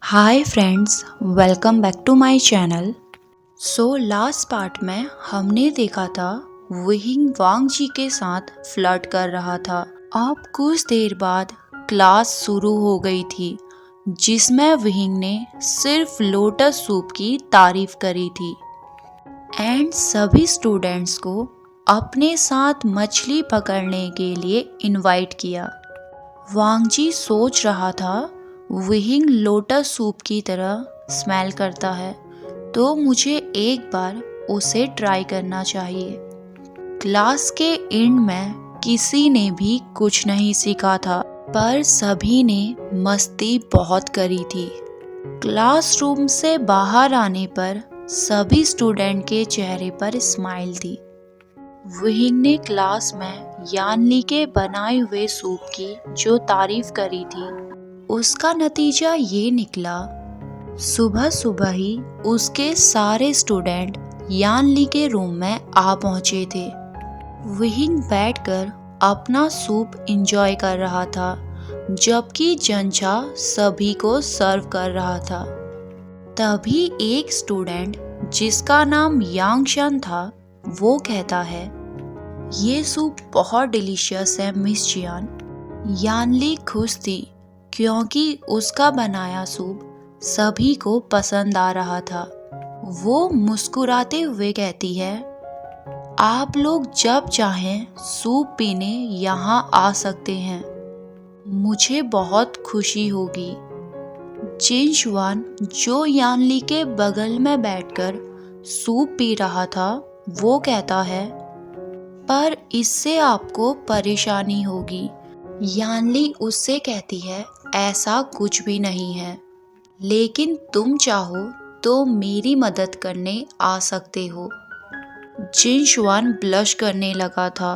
Hi friends, welcome back to my channel. Last part में हमने देखा था विहिंग वांग जी के साथ फ्लर्ट कर रहा था। अब कुछ देर बाद क्लास शुरू हो गई थी जिसमें विहिंग ने सिर्फ लोटस सूप की तारीफ करी थी एंड सभी स्टूडेंट्स को अपने साथ मछली पकड़ने के लिए इनवाइट किया। वांग जी सोच रहा था विहिंग लोटस सूप की तरह स्मेल करता है तो मुझे एक बार उसे ट्राई करना चाहिए। क्लास के एंड में किसी ने भी कुछ नहीं सीखा था पर सभी ने मस्ती बहुत करी थी। क्लासरूम से बाहर आने पर सभी स्टूडेंट के चेहरे पर स्माइल थी। विहिंग ने क्लास में यानली के बनाए हुए सूप की जो तारीफ करी थी उसका नतीजा ये निकला। सुबह सुबह ही उसके सारे स्टूडेंट यानली के रूम में आ पहुंचे थे। विहिंग बैठकर अपना सूप एंजॉय कर रहा था जबकि जंचा सभी को सर्व कर रहा था। तभी एक स्टूडेंट जिसका नाम यांगशन था वो कहता है, ये सूप बहुत डिलीशियस है मिस जियान। यानली खुश थी क्योंकि उसका बनाया सूप सभी को पसंद आ रहा था। वो मुस्कुराते हुए कहती है, आप लोग जब चाहें सूप पीने यहाँ आ सकते हैं, मुझे बहुत खुशी होगी। जिन शुआन जो यानली के बगल में बैठकर सूप पी रहा था वो कहता है, पर इससे आपको परेशानी होगी। यानली उससे कहती है, ऐसा कुछ भी नहीं है, लेकिन तुम चाहो तो मेरी मदद करने आ सकते हो। जिन शुआन ब्लश करने लगा था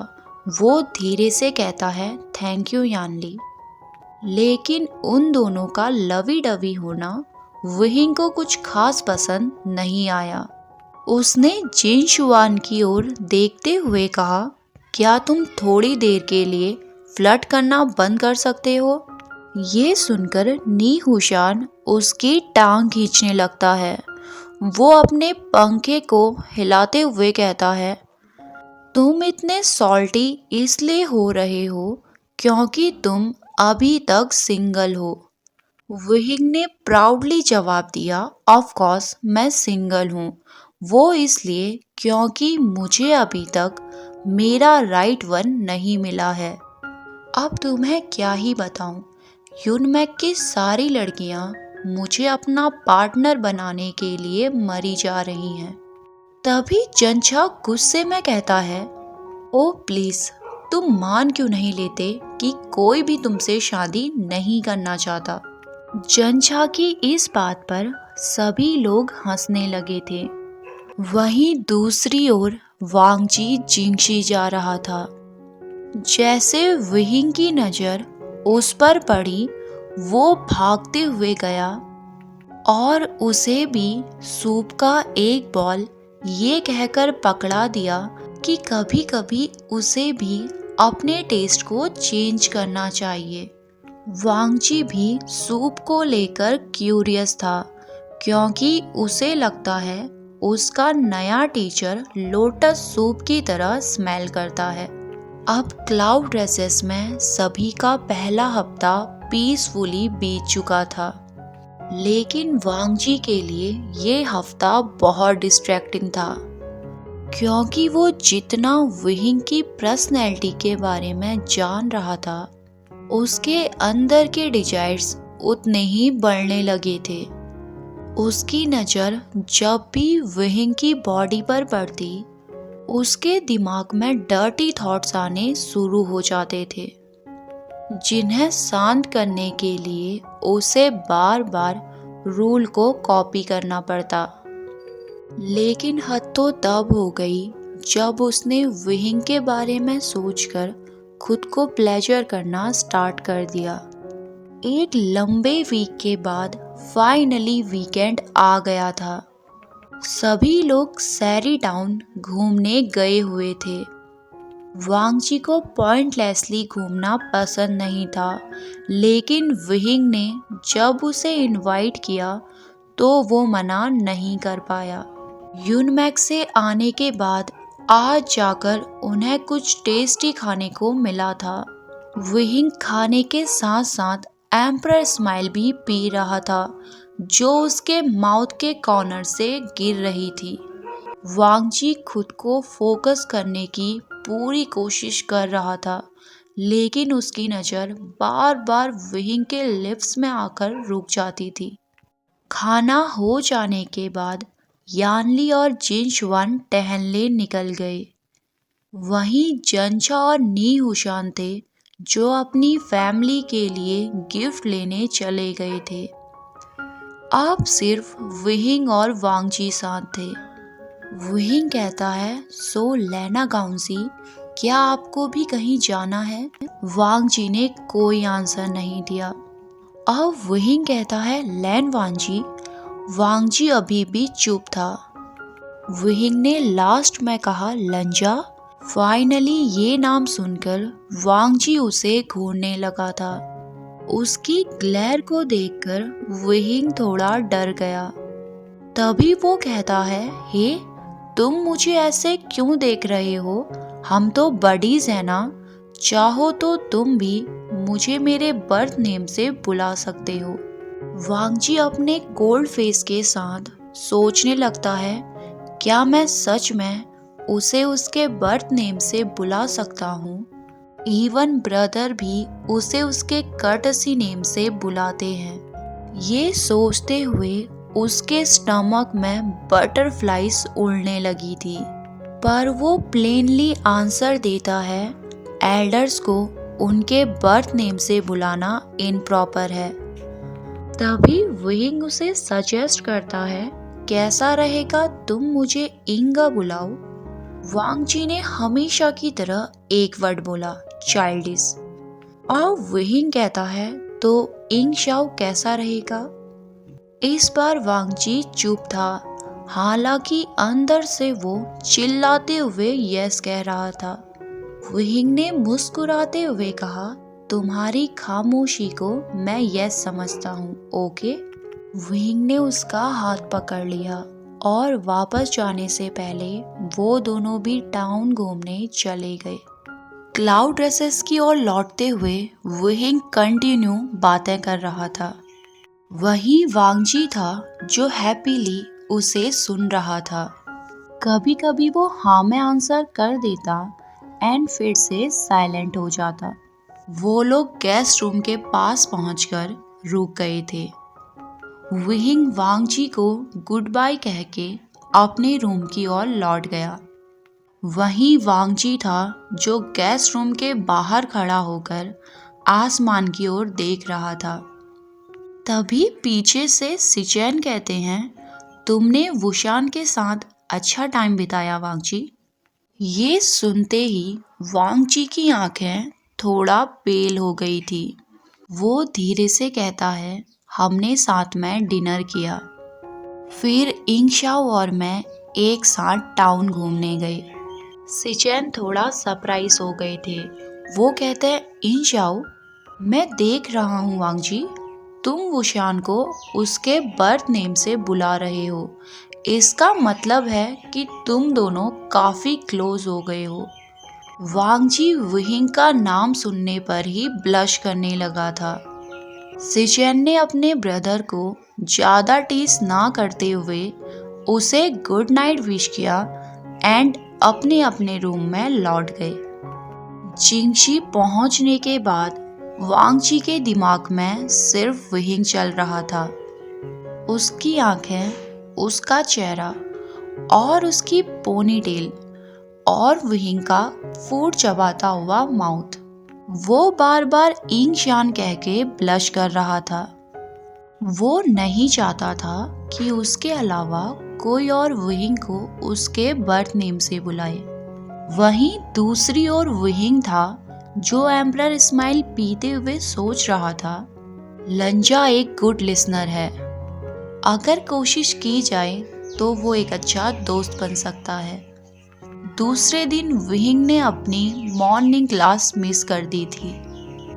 वो धीरे से कहता है, थैंक यू यानली। लेकिन उन दोनों का लवी डवी होना विहिंग को कुछ खास पसंद नहीं आया। उसने जिन शुआन की ओर देखते हुए कहा, क्या तुम थोड़ी देर के लिए फ्लर्ट करना बंद कर सकते हो? ये सुनकर नी हुशान उसकी टांग खींचने लगता है। वो अपने पंखे को हिलाते हुए कहता है, तुम इतने सॉल्टी इसलिए हो रहे हो क्योंकि तुम अभी तक सिंगल हो। विहिंग ने प्राउडली जवाब दिया, ऑफ कोर्स मैं सिंगल हूँ, वो इसलिए क्योंकि मुझे अभी तक मेरा राइट वन नहीं मिला है। अब तुम्हें क्या ही बताऊं, यूनमैक की सारी लड़कियां मुझे अपना पार्टनर बनाने के लिए मरी जा रही हैं। तभी जंछा गुस्से में कहता है, ओ प्लीज तुम मान क्यों नहीं लेते कि कोई भी तुमसे शादी नहीं करना चाहता। जंछा की इस बात पर सभी लोग हंसने लगे थे। वहीं दूसरी ओर वांगजी जिंगशी जा रहा था। जैसे विहिंग की नजर उस पर पड़ी वो भागते हुए गया और उसे भी सूप का एक बॉल ये कहकर पकड़ा दिया कि कभी कभी उसे भी अपने टेस्ट को चेंज करना चाहिए। वांगजी भी सूप को लेकर क्यूरियस था क्योंकि उसे लगता है उसका नया टीचर लोटस सूप की तरह स्मेल करता है। अब क्लाउड रेसेस में सभी का पहला हफ्ता पीसफुली बीत चुका था, लेकिन वांगजी के लिए ये हफ्ता बहुत डिस्ट्रैक्टिंग था क्योंकि वो जितना विहिंग की पर्सनैलिटी के बारे में जान रहा था उसके अंदर के डिजायर्स उतने ही बढ़ने लगे थे। उसकी नज़र जब भी विहिंग की बॉडी पर पड़ती उसके दिमाग में डर्टी थॉट्स आने शुरू हो जाते थे जिन्हें शांत करने के लिए उसे बार बार रूल को कॉपी करना पड़ता। लेकिन हद तो तब हो गई जब उसने विहिंग के बारे में सोचकर खुद को प्लेजर करना स्टार्ट कर दिया। एक लंबे वीक के बाद फाइनली वीकेंड आ गया था। सभी लोग सैरी टाउन घूमने गए हुए थे। वांगजी को पॉइंटलेसली घूमना पसंद नहीं था, लेकिन विहिंग ने जब उसे इनवाइट किया तो वो मना नहीं कर पाया। यूनमैक से आने के बाद आज जाकर उन्हें कुछ टेस्टी खाने को मिला था। विहिंग खाने के साथ साथ एम्परर स्माइल भी पी रहा था, जो उसके माउथ के कॉर्नर से गिर रही थी। वांगजी खुद को फोकस करने की पूरी कोशिश कर रहा था, लेकिन उसकी नज़र बार बार विहिंग के लिप्स में आकर रुक जाती थी। खाना हो जाने के बाद यानली और जिनशुआन टहलने निकल गए। वहीं जंचा और नी हुशान थे, जो अपनी फैमिली के लिए गिफ्ट लेने चले गए थे। अब सिर्फ विहिंग और वांगजी साथ थे। विहिंग कहता है, सो लेना गाउंसी, क्या आपको भी कहीं जाना है? वांगजी ने कोई आंसर नहीं दिया। अब विहिंग कहता है, लैन वांगजी। वांगजी अभी भी चुप था। विहिंग ने लास्ट में कहा, लंजा। फाइनली ये नाम सुनकर वांगजी उसे घूरने लगा था। उसकी ग्लेयर को देखकर विहिंग थोड़ा डर गया। तभी वो कहता है, हे, तुम मुझे ऐसे क्यों देख रहे हो? हम तो बडीज हैं ना। चाहो तो तुम भी मुझे मेरे बर्थ नेम से बुला सकते हो। वांगजी अपने कोल्ड फेस के साथ सोचने लगता है, क्या मैं सच में उसे उसके बर्थ नेम से बुला सकता हूँ? इवन ब्रदर भी उसे उसके कर्टसी नेम से बुलाते हैं। ये सोचते हुए उसके स्टमक में बटरफ्लाइज उड़ने लगी थी, पर वो प्लेनली आंसर देता है, एल्डर्स को उनके बर्थ नेम से बुलाना इनप्रॉपर है। तभी विहिंग उसे सजेस्ट करता है, कैसा रहेगा तुम मुझे इंगा बुलाओ? वांगजी ने हमेशा की तरह एक वर्ड बोला, चाइल्डिश। और विहिंग कहता है, तो इंग शाओ कैसा रहेगा? इस बार वांगजी चुप था, हालांकि अंदर से वो चिल्लाते हुए यस कह रहा था। विहिंग ने मुस्कुराते हुए कहा, तुम्हारी खामोशी को मैं यस समझता हूँ, ओके? विहिंग ने उसका हाथ पकड़ लिया और वापस जाने से पहले वो दोनों भी टाउन घूमने चले गए। क्लाउड ड्रेसेस की ओर लौटते हुए विहिंग कंटिन्यू बातें कर रहा था। वही वांगजी था जो हैप्पीली उसे सुन रहा था। कभी कभी वो हाँ में आंसर कर देता एंड फिर से साइलेंट हो जाता। वो लोग गेस्ट रूम के पास पहुंचकर रुक गए थे। विहिंग वांगजी को गुड बाय कह के अपने रूम की ओर लौट गया। वहीं वांगजी था जो गेस्ट रूम के बाहर खड़ा होकर आसमान की ओर देख रहा था। तभी पीछे से सिचेन कहते हैं, तुमने वुशान के साथ अच्छा टाइम बिताया वांगजी? ये सुनते ही वांगजी की आंखें थोड़ा पेल हो गई थी। वो धीरे से कहता है, हमने साथ में डिनर किया। फिर इंगशाओ और मैं एक साथ टाउन घूमने गए। सिचेन थोड़ा सरप्राइज हो गए थे। वो कहते हैं, इंगशाओ, मैं देख रहा हूँ वांगजी, तुम वुशान को उसके बर्थ नेम से बुला रहे हो। इसका मतलब है कि तुम दोनों काफ़ी क्लोज हो गए हो। वांगजी विहिंग का नाम सुनने पर ही ब्लश करने लगा था। सिचेन ने अपने ब्रदर को ज़्यादा टीस ना करते हुए उसे गुड नाइट विश किया एंड अपने अपने रूम में लौट गए। जिंगशी पहुंचने के बाद वांगजी के दिमाग में सिर्फ विहिंग चल रहा था। उसकी आंखें, उसका चेहरा और उसकी पोनीटेल और विहिंग का फूड चबाता हुआ माउथ। वो बार बार इंगशान कह के ब्लश कर रहा था। वो नहीं चाहता था कि उसके अलावा कोई और विहिंग को उसके बर्थ नेम से बुलाए। वहीं दूसरी ओर विहिंग था जो एम्परर स्माइल पीते हुए सोच रहा था, लंजा एक गुड लिसनर है। अगर कोशिश की जाए तो वो एक अच्छा दोस्त बन सकता है। दूसरे दिन विहिंग ने अपनी मॉर्निंग क्लास मिस कर दी थी,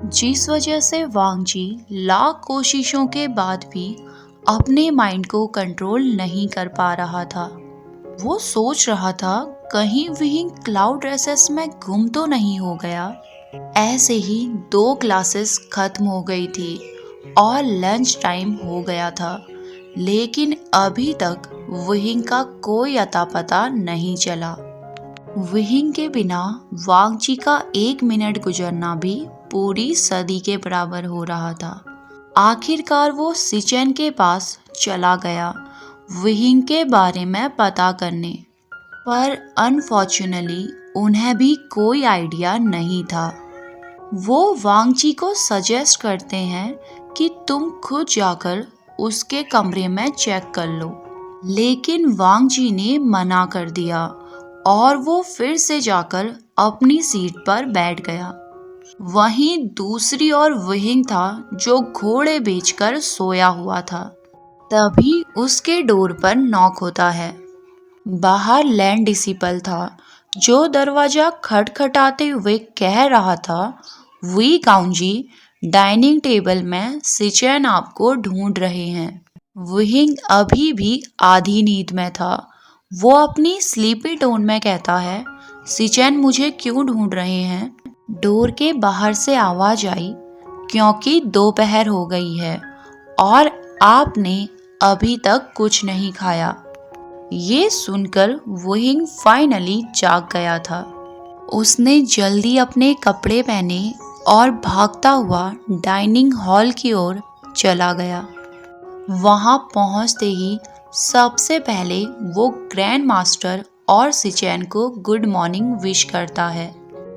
जिस वजह से वांग जी लाख कोशिशों के बाद भी अपने माइंड को कंट्रोल नहीं कर पा रहा था। वो सोच रहा था कहीं विहिंग क्लाउड रेसेस में गुम तो नहीं हो गया। ऐसे ही 2 क्लासेस खत्म हो गई थी और लंच टाइम हो गया था, लेकिन अभी तक विहिंग का कोई अता पता नहीं चला। विहिंग के बिना वांग जी का 1 मिनट गुजरना भी पूरी सदी के बराबर हो रहा था। आखिरकार वो सिचेन के पास चला गया विहिंग के बारे में पता करने, पर अनफॉर्चुनेटली उन्हें भी कोई आइडिया नहीं था। वो वांग जी को सजेस्ट करते हैं कि तुम खुद जाकर उसके कमरे में चेक कर लो, लेकिन वांग जी ने मना कर दिया और वो फिर से जाकर अपनी सीट पर बैठ गया। वहीं दूसरी ओर विहिंग था जो घोड़े बेचकर सोया हुआ था। तभी उसके डोर पर नॉक होता है। बाहर लैंड डिसिपल था जो दरवाजा खटखटाते हुए कह रहा था, वी काउंग जी, डाइनिंग टेबल में सिचेन आपको ढूंढ रहे हैं। विहिंग अभी भी आधी नींद में था। वो अपनी स्लीपी टोन में कहता है, सिचेन मुझे क्यों ढूंढ रहे हैं? डोर के बाहर से आवाज आई, क्योंकि दोपहर हो गई है और आपने अभी तक कुछ नहीं खाया। ये सुनकर विहिंग फाइनली जाग गया था। उसने जल्दी अपने कपड़े पहने और भागता हुआ डाइनिंग हॉल की ओर चला गया। वहां पहुंचते ही सबसे पहले वो ग्रैंड मास्टर और सिचेन को गुड मॉर्निंग विश करता है।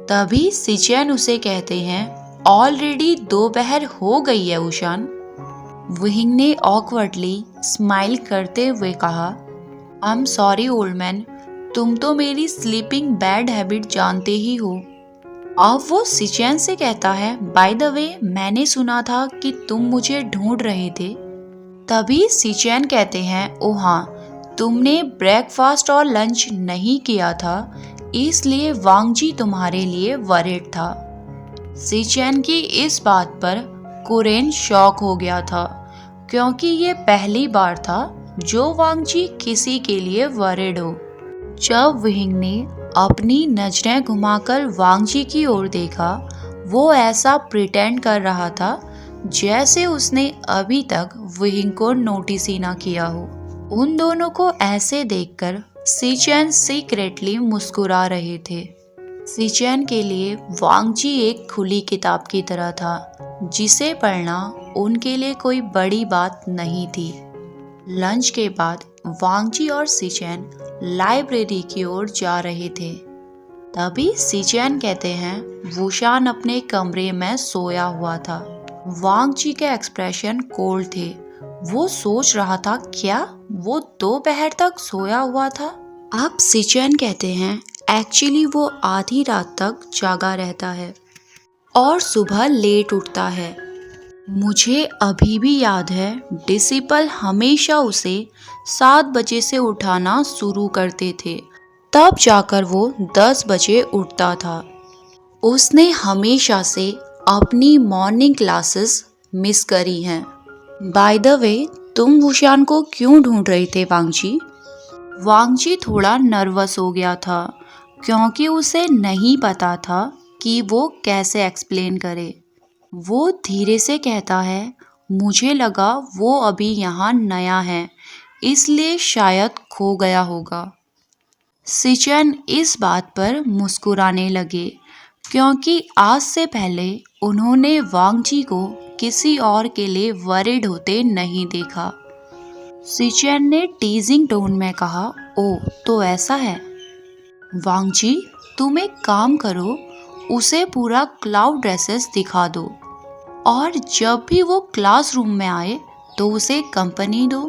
तभी सिचेन उसे कहते हैं, ऑलरेडी दोपहर हो गई है उशान। विहिंग ने ऑकवर्डली स्माइल करते हुए कहा, I am sorry old man, तुम तो मेरी स्लीपिंग बैड हैबिट जानते ही हो। अब वो सिचेन से कहता है, बाय द वे मैंने सुना था कि तुम मुझे ढूंढ रहे थे। तभी सिचेन कहते हैं, ओ हाँ, तुमने ब्रेकफास्ट और लंच नहीं किया था, इसलिए वांग जी तुम्हारे लिए वरीड था। सिचेन की इस बात पर कुरेन शॉक हो गया था, क्योंकि ये पहली बार था जो वांग जी किसी के लिए वरीड हो। जब विहिंग ने अपनी नजरें घुमाकर वांग जी की ओर देखा, वो ऐसा प्रिटेंड कर रहा था जैसे उसने अभी तक विहिंग को नोटिस ही ना किया हो। उन दोनों को ऐसे देखकर सिचेन सीक्रेटली मुस्कुरा रहे थे। सिचेन के लिए वांग जी एक खुली किताब की तरह था, जिसे पढ़ना उनके लिए कोई बड़ी बात नहीं थी। लंच के बाद वांग जी और सिचेन लाइब्रेरी की ओर जा रहे थे। तभी सिचेन कहते हैं, वुशान अपने कमरे में सोया हुआ था। वांग जी के एक्सप्रेशन कोल्ड थे। वो सोच रहा था, क्या वो दोपहर तक सोया हुआ था? अब सिचेन कहते हैं, एक्चुअली वो आधी रात तक जागा रहता है और सुबह लेट उठता है। मुझे अभी भी याद है, डिसिपल हमेशा उसे 7 बजे से उठाना शुरू करते थे, तब जाकर वो 10 बजे उठता था। उसने हमेशा से अपनी मॉर्निंग क्लासेस मिस करी हैं। बाय द वे, तुम वुशान को क्यों ढूंढ रहे थे वांग जी? वांग जी थोड़ा नर्वस हो गया था, क्योंकि उसे नहीं पता था कि वो कैसे एक्सप्लेन करे। वो धीरे से कहता है, मुझे लगा वो अभी यहाँ नया है, इसलिए शायद खो गया होगा। सिचेन इस बात पर मुस्कुराने लगे, क्योंकि आज से पहले उन्होंने वांग जी को किसी और के लिए वरीड होते नहीं देखा। सिचेन ने टीजिंग टोन में कहा, ओ तो ऐसा है। वांग जी, तुम एक काम करो, उसे पूरा क्लाउड रेसेस दिखा दो और जब भी वो क्लासरूम में आए तो उसे कंपनी दो।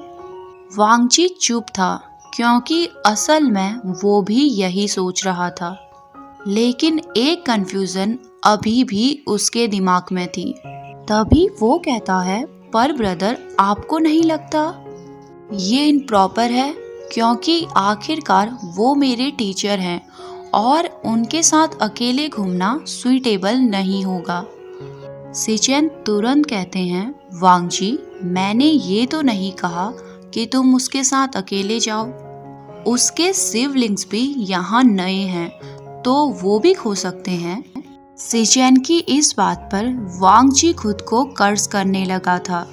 वांग जी चुप था, क्योंकि असल में वो भी यही सोच रहा था, लेकिन एक कंफ्यूजन अभी भी उसके दिमाग में थी। तभी वो कहता है, पर ब्रदर, आपको नहीं लगता ये इम्प्रॉपर है? क्योंकि आखिरकार वो मेरे टीचर हैं और उनके साथ अकेले घूमना सुइटेबल नहीं होगा। सिचेन तुरंत कहते हैं, वांग जी, मैंने ये तो नहीं कहा कि तुम उसके साथ अकेले जाओ। उसके सिबलिंग्स भी यहाँ नए हैं, तो वो भी खो सकते हैं। सिचेन की इस बात पर वांग जी खुद को कर्ज करने लगा था,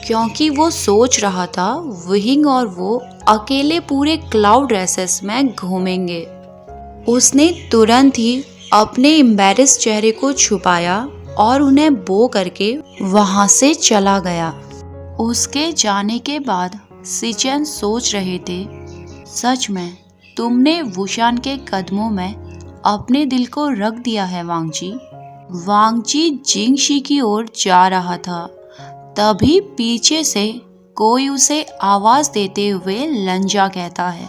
क्योंकि वो सोच रहा था विहिंग और वो अकेले पूरे क्लाउड रेसेस में घूमेंगे। उसने तुरंत ही अपने एम्बैरेस चेहरे को छुपाया और उन्हें बो करके वहां से चला गया। उसके जाने के बाद सिचेन सोच रहे थे, सच में तुमने वुशान के कदमों में अपने दिल को रख दिया है वांग जी। वांग जी जिंगशी की ओर जा रहा था, तभी पीछे से कोई उसे आवाज देते हुए लंजा कहता है।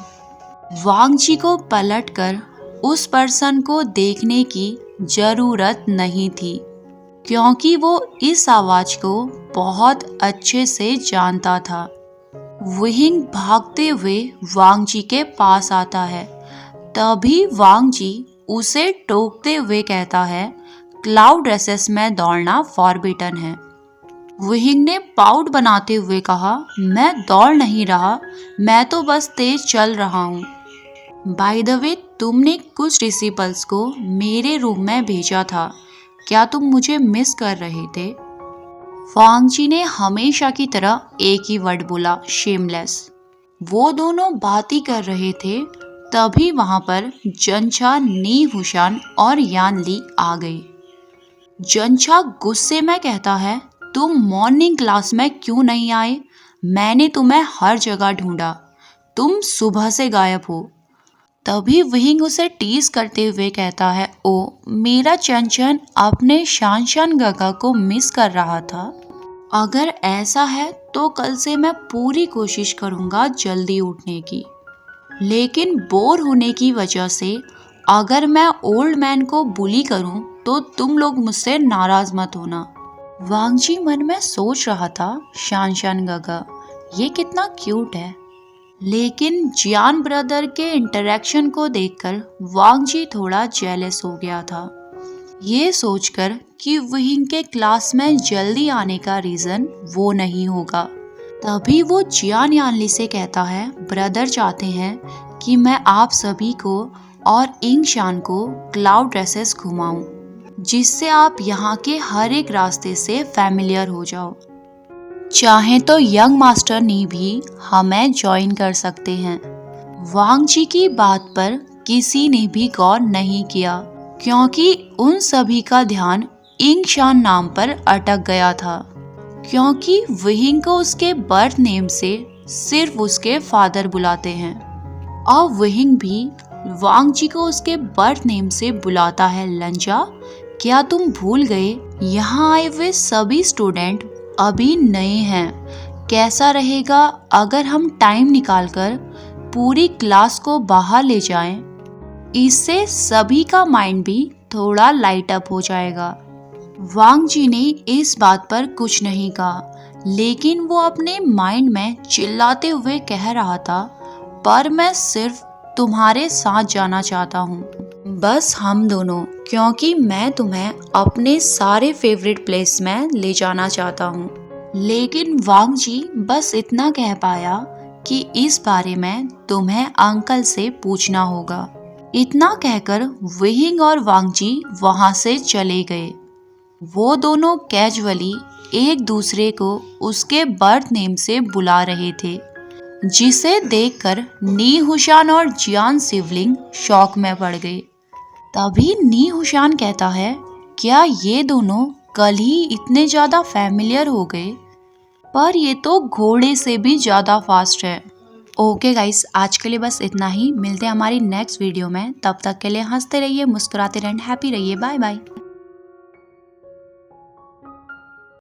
वांग जी को पलटकर उस पर्सन को देखने की जरूरत नहीं थी, क्योंकि वो इस आवाज को बहुत अच्छे से जानता था। विहिंग भागते हुए वांग जी के पास आता है, तभी वांग जी उसे टोकते हुए कहता है, क्लाउड रेसेस में दौड़ना फॉरबिडन है। विहिंग ने पाउट बनाते हुए कहा, मैं दौड़ नहीं रहा, मैं तो बस तेज चल रहा हूँ। बाय द वे, तुमने कुछ डिसिपल्स को मेरे रूम में भेजा था, क्या तुम मुझे मिस कर रहे थे? वांग जी ने हमेशा की तरह एक ही वर्ड बोला, शेमलेस। वो दोनों बात ही कर रहे थे, तभी वहां पर जंछा, नी हुशान और यान ली आ गई। जंछा गुस्से में कहता है, तुम मॉर्निंग क्लास में क्यों नहीं आए? मैंने तुम्हें हर जगह ढूंढा, तुम सुबह से गायब हो। तभी विहिंग उसे टीज करते हुए कहता है, ओ मेरा चंचन अपने शानशान गगा को मिस कर रहा था। अगर ऐसा है तो कल से मैं पूरी कोशिश करूंगा जल्दी उठने की, लेकिन बोर होने की वजह से अगर मैं ओल्ड मैन को बुली करूं तो तुम लोग मुझसे नाराज मत होना। वांग जी मन में सोच रहा था, शानशान गगा ये कितना क्यूट है, लेकिन जियान ब्रदर के इंटरेक्शन को देखकर वांग जी थोड़ा जेलस हो गया था। ये सोचकर कि विहिंग के क्लास में जल्दी आने का रीजन वो नहीं होगा। तभी वो जियान यानली से कहता है, ब्रदर चाहते हैं कि मैं आप सभी को और इंग शान को क्लाउड रेसेस घुमाऊं, जिससे आप यहाँ के हर एक रास्ते से फैमिलियर हो जाओ। चाहे तो यंग मास्टर नी भी हमें ज्वाइन कर सकते हैं। वांग जी की बात पर किसी ने भी गौर नहीं किया, क्योंकि उन सभी का ध्यान इंग शान नाम पर अटक गया था, क्योंकि विहिंग को उसके बर्थ नेम से सिर्फ उसके फादर बुलाते हैं और विहिंग भी वांग जी को उसके बर्थ नेम से बुलाता है, लंजा। क्या तुम भूल गए, यहाँ आए हुए सभी स्टूडेंट अभी नए हैं। कैसा रहेगा अगर हम टाइम निकालकर पूरी क्लास को बाहर ले जाएं? इससे सभी का माइंड भी थोड़ा लाइट अप हो जाएगा। वांग जी ने इस बात पर कुछ नहीं कहा, लेकिन वो अपने माइंड में चिल्लाते हुए कह रहा था, पर मैं सिर्फ तुम्हारे साथ जाना चाहता हूँ, बस हम दोनों, क्योंकि मैं तुम्हें अपने सारे फेवरेट प्लेस में ले जाना चाहता हूँ। लेकिन वांग जी बस इतना कह पाया कि इस बारे में तुम्हें अंकल से पूछना होगा। इतना कहकर विहिंग और वांग जी वहां से चले गए। वो दोनों कैजुअली एक दूसरे को उसके बर्थ नेम से बुला रहे थे, जिसे देखकर नी हुशान और जियान सिवलिंग शॉक में पड़ गए। तभी नी हुशान कहता है, क्या ये दोनों कल ही इतने ज्यादा फैमिलियर हो गए? पर ये तो घोड़े से भी ज्यादा फास्ट है। ओके गाइस, आज के लिए बस इतना ही। मिलते हैं हमारी नेक्स्ट वीडियो में, तब तक के लिए हंसते रहिए, मुस्कुराते रहिए, हैप्पी रहिए, बाय बाय।